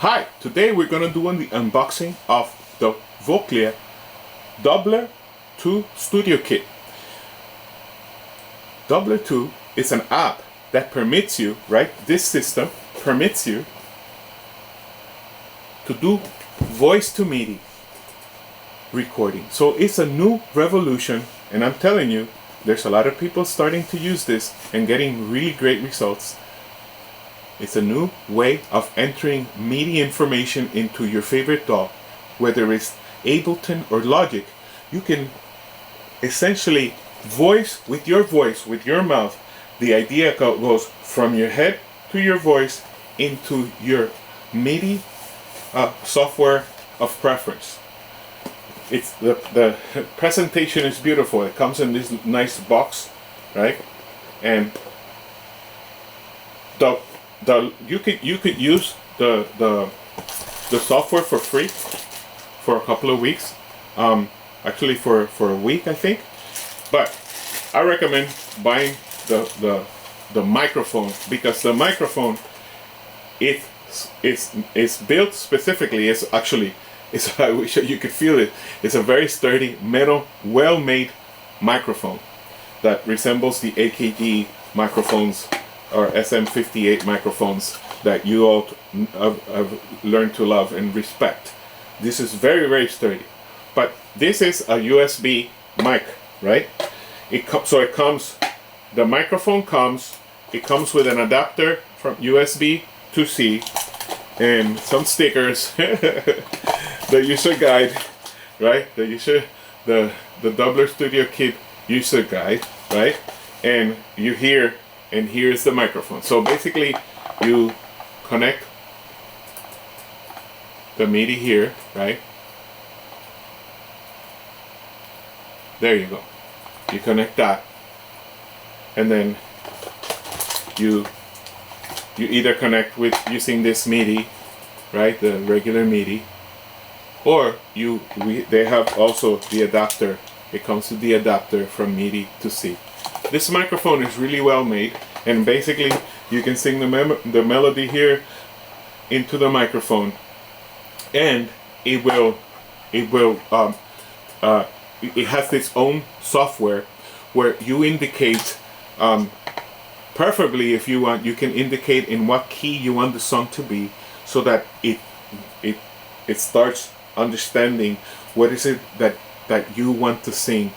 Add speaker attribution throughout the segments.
Speaker 1: Hi, today we're going to do the unboxing of the Voclia Dubler 2 Studio Kit. Dubler 2 is an app that permits you, right? This system permits you to do voice to Midi recording. So it's a new revolution, and I'm telling you, there's a lot of people starting to use this and getting really great results. It's a new way of entering Midi information into your favorite DAW, whether it's Ableton or Logic. You can essentially voice, with your mouth. The idea goes from your head to your voice into your Midi software of preference. It's the presentation is beautiful. It comes in this nice box, right? And you could use the software for free for a couple of weeks. Actually for a week, I think. But I recommend buying the microphone, because the microphone is built specifically. I wish you could feel it. It's a very sturdy metal, well-made microphone that resembles the AKG microphones or SM58 microphones that you all have learned to love and respect. This is very, very sturdy. But this is a USB mic, right? The microphone comes with an adapter from USB to C and some stickers, the user guide, right? The Dubler Studio Kit user guide, right? And here's the microphone. So basically you connect the Midi here, right? There you go. You connect that, and then you either connect with using this Midi, right, the regular Midi, or they have also the adapter. It comes with the adapter from Midi to C. This microphone is really well made, and basically you can sing the melody here into the microphone, and it has its own software where you indicate, preferably if you want, you can indicate in what key you want the song to be, so that it starts understanding what is it that you want to sing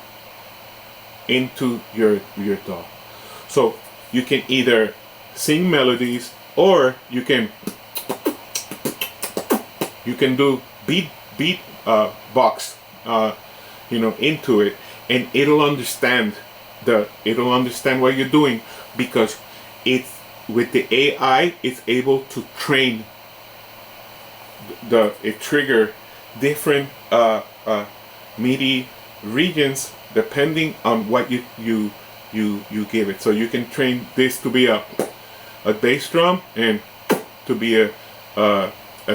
Speaker 1: into your DAW. So you can either sing melodies, or you can do beat box into it, and it'll understand what you're doing, because with the AI it's able to train it trigger different MIDI regions depending on what you give it. So you can train this to be a bass drum, and to be a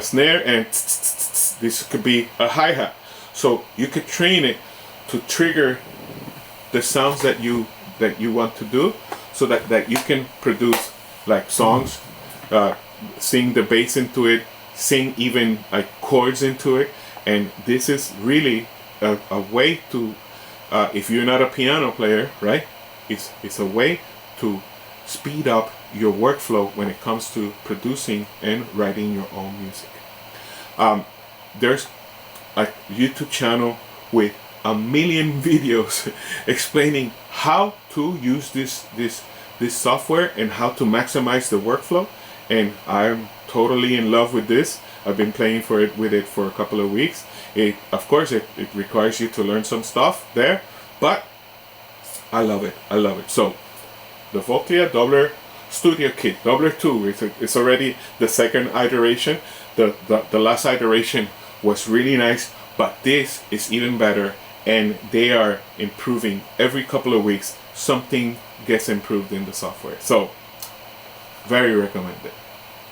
Speaker 1: snare, and this could be a hi-hat. So you could train it to trigger the sounds that you want to do, so that you can produce like songs, sing the bass into it, sing even like chords into it. And this is really a way to, if you're not a piano player, right, it's a way to speed up your workflow when it comes to producing and writing your own music. There's a YouTube channel with a million videos explaining how to use this software and how to maximize the workflow, and I'm totally in love with this. I've been playing with it for a couple of weeks. Of course it requires you to learn some stuff there, but I love it. So the Voclia Dubler Studio Kit, Dubler 2, it's already the second iteration. The last iteration was really nice, but this is even better, and they are improving every couple of weeks. Something gets improved in the software. So very recommended.